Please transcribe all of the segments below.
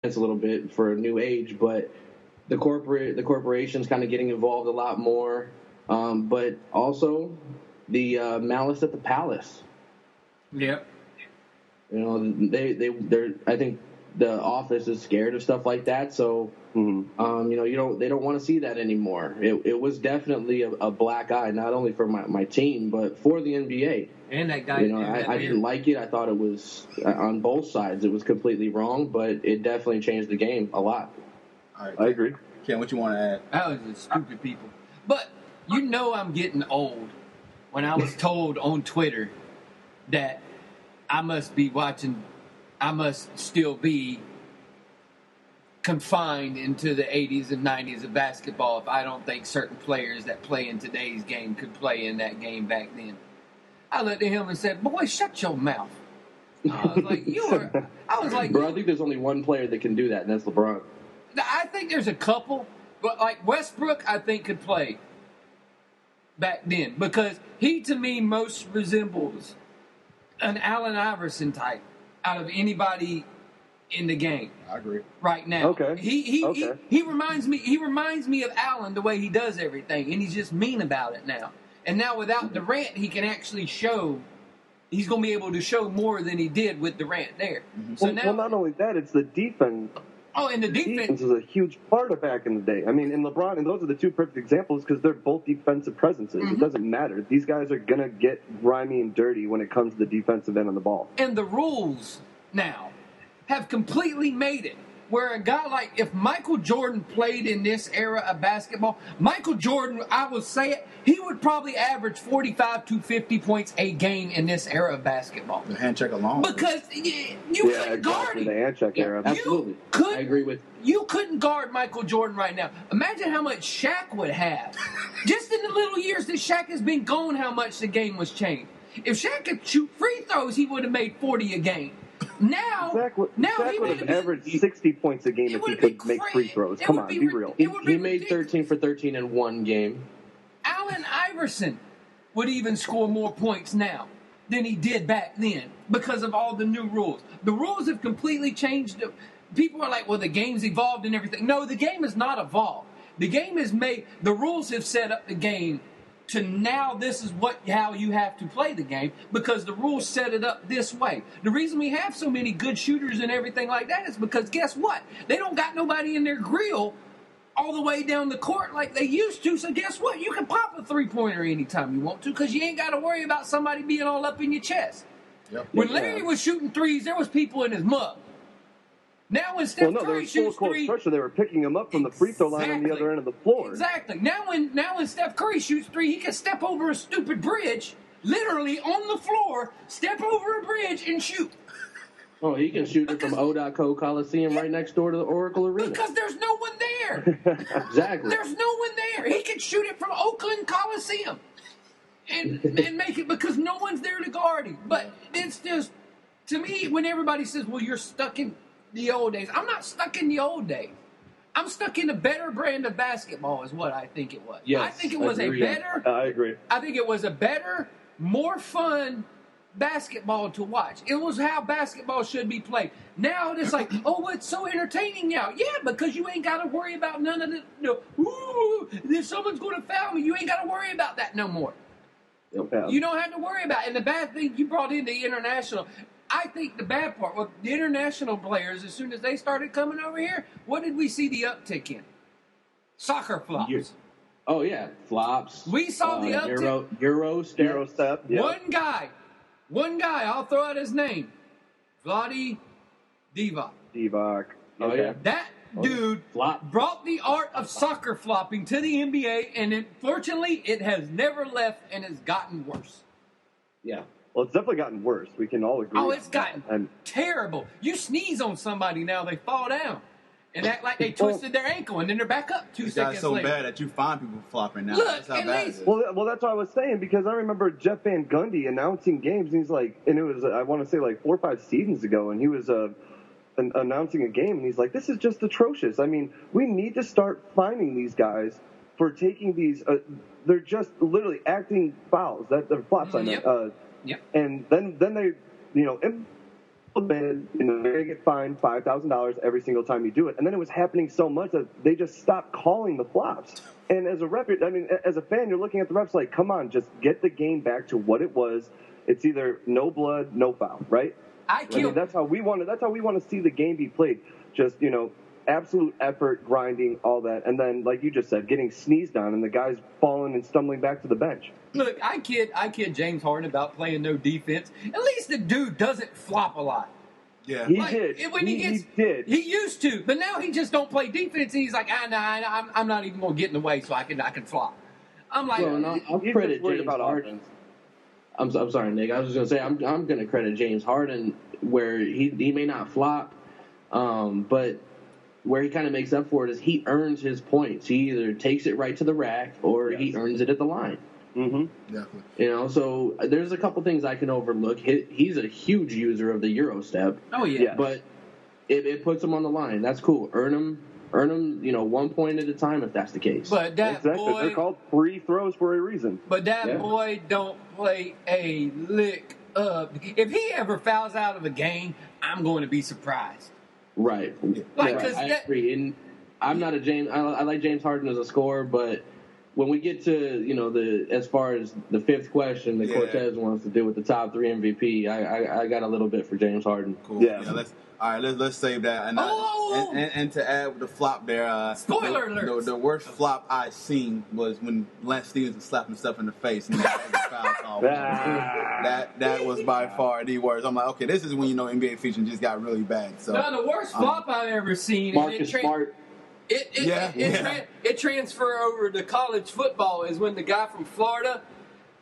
a little bit for a new age, but the corporations kind of getting involved a lot more, but also the malice at the palace. Yep. You know, they're. I think the office is scared of stuff like that, so you know, they don't want to see that anymore. It was definitely a black eye, not only for my team, but for the NBA. And that guy, you know, I didn't like it. I thought it was on both sides. It was completely wrong, but it definitely changed the game a lot. All right, I agree. Ken, what you want to add? That was just stupid people. But you know, I'm getting old when I was told on Twitter that I must still be confined into the 80s and 90s of basketball if I don't think certain players that play in today's game could play in that game back then. I looked at him and said, "Boy, shut your mouth." I was like, bro, I think there's only one player that can do that, and that's LeBron. I think there's a couple, but like Westbrook, I think could play back then because he, to me, most resembles an Allen Iverson type out of anybody in the game. I agree. Right now. Okay. He reminds me of Allen the way he does everything, and he's just mean about it now. And now without Durant, he can actually show. He's going to be able to show more than he did with Durant there. Mm-hmm. So now, not only that, it's the defense. Oh, and the defense is a huge part of back in the day. I mean, in LeBron, and those are the two perfect examples because they're both defensive presences. Mm-hmm. It doesn't matter. These guys are going to get grimy and dirty when it comes to the defensive end of the ball. And the rules now have completely made it where a guy like, if Michael Jordan played in this era of basketball, Michael Jordan, I will say it, he would probably average 45 to 50 points a game in this era of basketball. The hand check alone. Because you couldn't guard him. The hand check era. Absolutely. I agree with you. Couldn't guard Michael Jordan right now. Imagine how much Shaq would have. Just in the little years that Shaq has been gone, how much the game was changed. If Shaq could shoot free throws, he would have made 40 a game. Now Shaq would have averaged 60 points a game if he could make free throws. Come on, be real. He made 13 for 13 in one game. Allen Iverson would even score more points now than he did back then because of all the new rules. The rules have completely changed. People are like, well, the game's evolved and everything. No, the game is not evolved. The game is made. The rules have set up the game to now this is how you have to play the game because the rules set it up this way. The reason we have so many good shooters and everything like that is because guess what? They don't got nobody in their grill all the way down the court like they used to. So guess what? You can pop a three-pointer anytime you want to because you ain't got to worry about somebody being all up in your chest. Yep. When Larry was shooting threes, there was people in his mug. Now when Steph Curry shoots three, they were picking him up from the free throw line on the other end of the floor. Exactly. Now when Steph Curry shoots three, he can step over a stupid bridge, literally on the floor, step over a bridge and shoot. Oh, he can shoot it from O.Co Coliseum right next door to the Oracle Arena. Because there's no one there. Exactly. There's no one there. He can shoot it from Oakland Coliseum and make it because no one's there to guard him. But it's just, to me, when everybody says, well, you're stuck in the old days. I'm not stuck in the old days. I'm stuck in a better brand of basketball is what I think it was. Yes, I think it was I agree. I think it was a better, more fun basketball to watch. It was how basketball should be played. Now it's like, oh, it's so entertaining now. Yeah, because you ain't got to worry about none of the, if someone's going to foul me, you ain't got to worry about that no more. Yeah. You don't have to worry about it. And the bad thing, you brought in the international. I think the bad part, well, the international players, as soon as they started coming over here, what did we see the uptick in? Soccer flops. Oh, yeah. Flops. We saw the uptick. Euro step. Yeah. One guy, I'll throw out his name. Vlade Divac. Oh, yeah. That dude brought the art of soccer flopping to the NBA, and unfortunately, it has never left and has gotten worse. Yeah. Well, it's definitely gotten worse. We can all agree. Oh, it's gotten terrible. You sneeze on somebody now, they fall down and act like they twisted their ankle, and then they're back up 2 seconds It's so later. bad that you find people flopping now. Look, that's how at bad least. it is. Well, that's what I was saying because I remember Jeff Van Gundy announcing games, and he's like, and it was I want to say like 4 or 5 seasons ago, and he was announcing a game, and he's like, this is just atrocious. I mean, we need to start finding these guys for taking these. They're just literally acting fouls. That they're flops. I know. Yep. And then they, man, you're going to get fined $5,000 every single time you do it. And then it was happening so much that they just stopped calling the flops. And as a ref, I mean, as a fan, you're looking at the refs like, come on, just get the game back to what it was. It's either no blood, no foul, right? I mean, that's how we want to see the game be played. Just, absolute effort, grinding, all that. And then, like you just said, getting sneezed on and the guys falling and stumbling back to the bench. Look, I kid James Harden about playing no defense. At least the dude doesn't flop a lot. Yeah, he did. When he did. He used to, but now he just don't play defense. And he's like, I'm not even going to get in the way, so I can flop. I'm like, I'll credit James Harden. I'm sorry, Nick. I was just going to say I'm going to credit James Harden where he may not flop, but where he kind of makes up for it is he earns his points. He either takes it right to the rack or he earns it at the line. Mm-hmm. Definitely. So there's a couple things I can overlook. He's a huge user of the Euro step. Oh, yeah. But it puts him on the line. That's cool. Earn him, 1 point at a time if that's the case. But that boy, they're called free throws for a reason. But that boy don't play a lick up. If he ever fouls out of a game, I'm going to be surprised. Right. Like, I agree. And I'm not a James. I like James Harden as a scorer, but when we get to as far as the fifth question that Cortez wants to do with the top 3 MVP, I got a little bit for James Harden. Cool. Yeah. Let's save that. And to add with the flop there, spoiler alert. The worst flop I seen was when Lance Stevenson slapped himself in the face and that was a foul call. That was by far the worst. I'm like, okay, this is when NBA featuring just got really bad. So the worst flop I've ever seen. Marcus Smart. It transfer over to college football is when the guy from Florida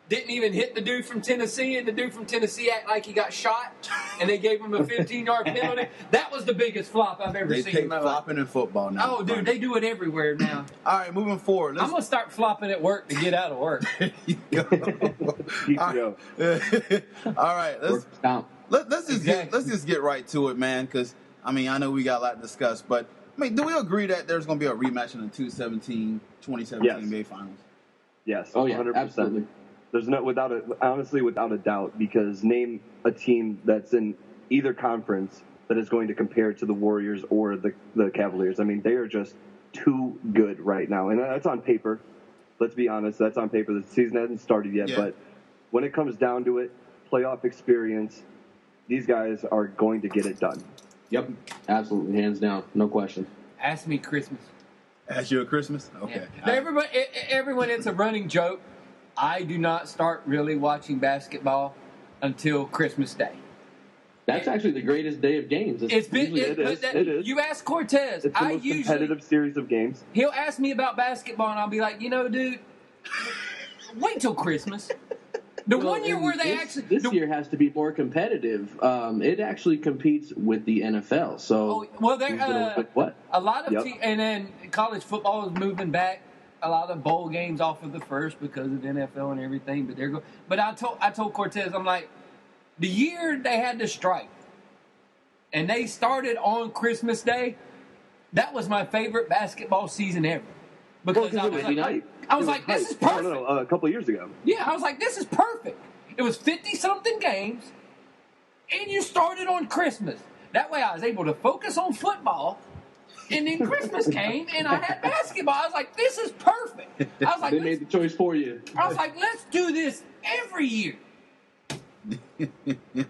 didn't even hit the dude from Tennessee, and the dude from Tennessee act like he got shot, and they gave him a 15-yard penalty. That was the biggest flop I've ever seen in my life. They take flopping in football now. Oh, dude, they do it everywhere now. All right, moving forward. I'm going to start flopping at work to get out of work. There you go. All right, let's just get right to it, man, because, I know we got a lot to discuss, but do we agree that there's going to be a rematch in the 2017 NBA Finals? Yes. Oh, yeah, 100%. Absolutely. There's without a doubt, because name a team that's in either conference that is going to compare to the Warriors or the Cavaliers. They are just too good right now. And that's on paper. Let's be honest. That's on paper. The season hasn't started yet. Yeah. But when it comes down to it, playoff experience, these guys are going to get it done. Yep, absolutely, hands down, no question. Ask me Christmas. Ask you at Christmas? Okay. Yeah. Everyone, it's a running joke. I do not start really watching basketball until Christmas Day. That's actually the greatest day of games. It is. You ask Cortez. It's the most competitive series of games. He'll ask me about basketball, and I'll be like, dude, wait till Christmas. One year where they this year has to be more competitive. It actually competes with the NFL. So a lot of and then college football is moving back. A lot of bowl games off of the first because of NFL and everything. But they're But I told Cortez, I'm like, the year they had the strike, and they started on Christmas Day. That was my favorite basketball season ever. Because I was like, this is perfect. No, a couple of years ago. Yeah, I was like, this is perfect. It was 50-something games, and you started on Christmas. That way I was able to focus on football, and then Christmas came, and I had basketball. I was like, this is perfect. I was like, they made the choice for you. I was like, let's do this every year.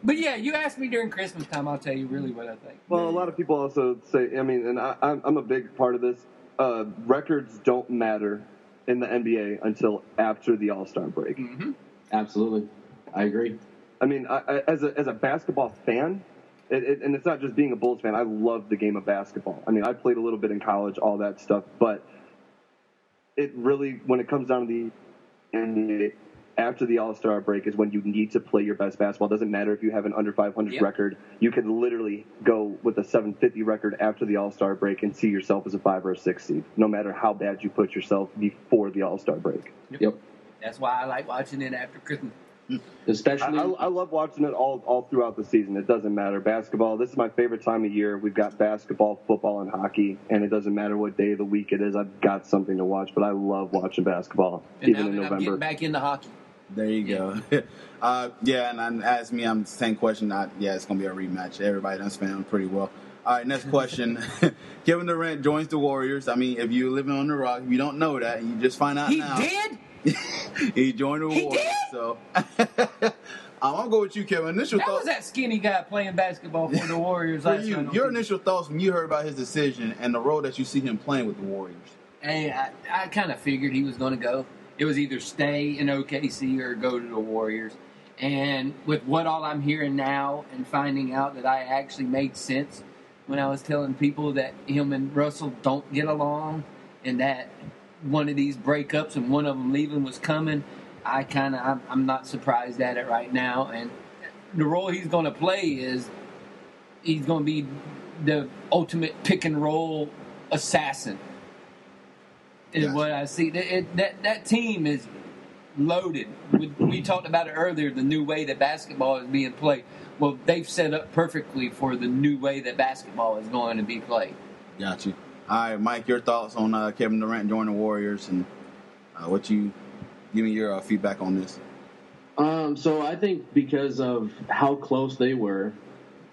But yeah, you ask me during Christmas time, I'll tell you really what I think. Well, a lot of people also say, and I'm a big part of this, records don't matter in the NBA until after the All-Star break. Mm-hmm. Absolutely. I agree. As a basketball fan, and it's not just being a Bulls fan, I love the game of basketball. I played a little bit in college, all that stuff, but it really, when it comes down to the NBA, after the All-Star break is when you need to play your best basketball. It doesn't matter if you have an under 500 record. You can literally go with a 750 record after the All-Star break and see yourself as a 5 or a 6 seed, no matter how bad you put yourself before the All-Star break. Yep. That's why I like watching it after Christmas. Especially, I love watching it all throughout the season. It doesn't matter. Basketball, this is my favorite time of year. We've got basketball, football, and hockey, and it doesn't matter what day of the week it is. I've got something to watch, but I love watching basketball, and even now in that November. I'm getting back into hockey. There you go. And as me, I'm the same question. It's going to be a rematch. Everybody understands pretty well. All right, next question. Kevin Durant joins the Warriors. I mean, if you're living on the rock, if you don't know that, you just find out now. He did? He joined the Warriors. Did? So I'm going to go with you, Kevin. Initial thoughts. Was that skinny guy playing basketball for the Warriors. For you, your initial thoughts when you heard about his decision and the role that you see him playing with the Warriors. Hey, I kind of figured he was going to go. It was either stay in OKC or go to the Warriors. And with what all I'm hearing now and finding out that I actually made sense when I was telling people that him and Russell don't get along and that one of these breakups and one of them leaving was coming, I'm not surprised at it right now. And the role he's going to play is he's going to be the ultimate pick and roll assassin. Is what I see. That team is loaded. We talked about it earlier, the new way that basketball is being played. Well, they've set up perfectly for the new way that basketball is going to be played. Got you. All right, Mike, your thoughts on Kevin Durant joining the Warriors and give me your feedback on this. So I think because of how close they were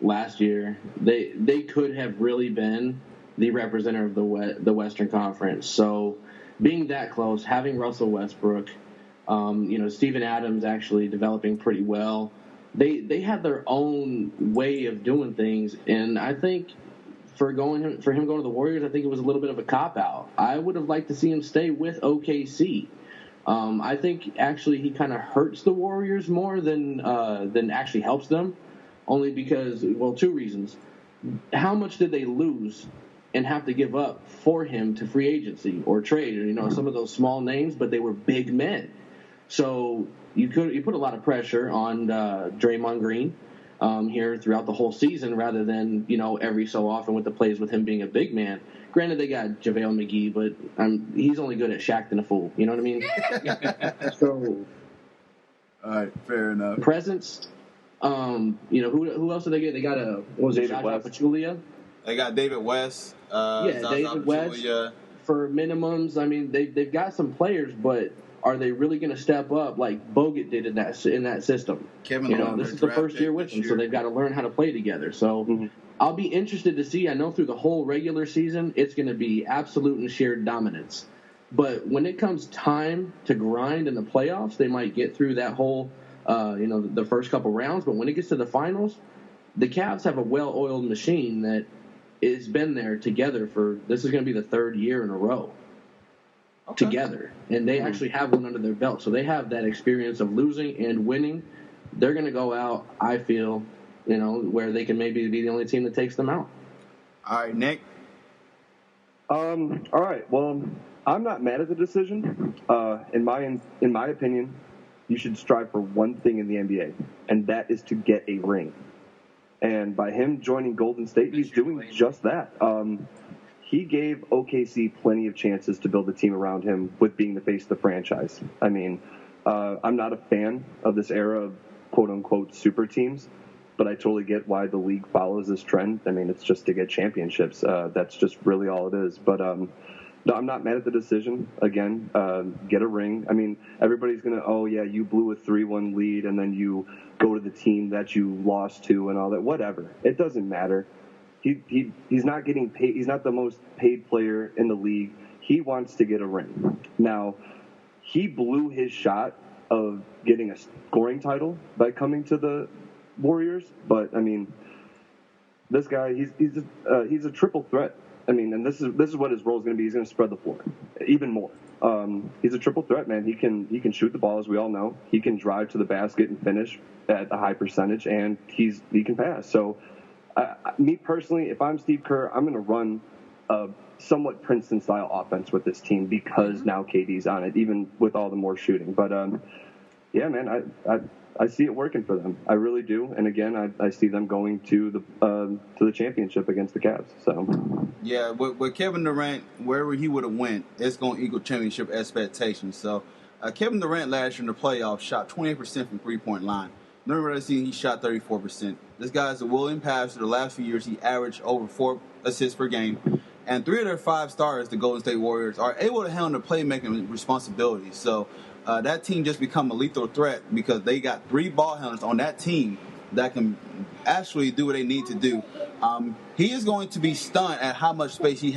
last year, they could have really been the representative of the Western Conference. So being that close, having Russell Westbrook, Steven Adams actually developing pretty well, they have their own way of doing things, and I think for him going to the Warriors, I think it was a little bit of a cop-out. I would have liked to see him stay with OKC. I think actually he kind of hurts the Warriors more than actually helps them, only because, two reasons. How much did they lose and have to give up for him to free agency or trade? Some of those small names, but they were big men. So you put a lot of pressure on Draymond Green here throughout the whole season, rather than every so often with the plays with him being a big man. Granted, they got JaVale McGee, but he's only good at Shaq and a fool. You know what I mean? So, all right, fair enough. Presence. Who else did they get? They got David West. Pachulia. They got David West. David West for minimums. I mean, they've got some players, but are they really going to step up like Bogut did in that system? This is the first year with them, so they've got to learn how to play together. So I'll be interested to see. I know through the whole regular season, it's going to be absolute and sheer dominance. But when it comes time to grind in the playoffs, they might get through that whole, the first couple rounds. But when it gets to the finals, the Cavs have a well-oiled machine that has been there together this is going to be the third year in a row. Okay. Together, and they actually have one under their belt, so they have that experience of losing and winning. They're going to go out, I feel, where they can maybe be the only team that takes them out. All right, Nick. All right. Well, I'm not mad at the decision. In my opinion, you should strive for one thing in the NBA, and that is to get a ring. And by him joining Golden State, he's doing just that. He gave OKC plenty of chances to build a team around him with being the face of the franchise. I mean, I'm not a fan of this era of quote-unquote super teams, but I totally get why the league follows this trend. I mean, it's just to get championships. That's just really all it is. But no, I'm not mad at the decision. Again, get a ring. I mean, everybody's going to, you blew a 3-1 lead, and then you go to the team that you lost to and all that. Whatever. It doesn't matter. He's not getting paid. He's not the most paid player in the league. He wants to get a ring. Now, he blew his shot of getting a scoring title by coming to the Warriors. But I mean, this guy, he's a triple threat. I mean, and this is what his role is going to be. He's going to spread the floor even more. He's a triple threat, man. He can shoot the ball, as we all know. He can drive to the basket and finish at a high percentage, and he can pass. So. Me personally, if I'm Steve Kerr, I'm going to run a somewhat Princeton-style offense with this team because now KD's on it, even with all the more shooting. But, man, I see it working for them. I really do. And, again, I see them going to the championship against the Cavs. So. Yeah, with Kevin Durant, wherever he would have went, it's going to equal championship expectations. So, Kevin Durant last year in the playoffs shot 28% from three-point line. Remember that season, he shot 34%. This guy's a willing passer. The last few years, he averaged over 4 assists per game. And 3 of their 5 stars, the Golden State Warriors, are able to handle the playmaking responsibilities. So that team just become a lethal threat because they got 3 ball handlers on that team that can actually do what they need to do. He is going to be stunned at how much space he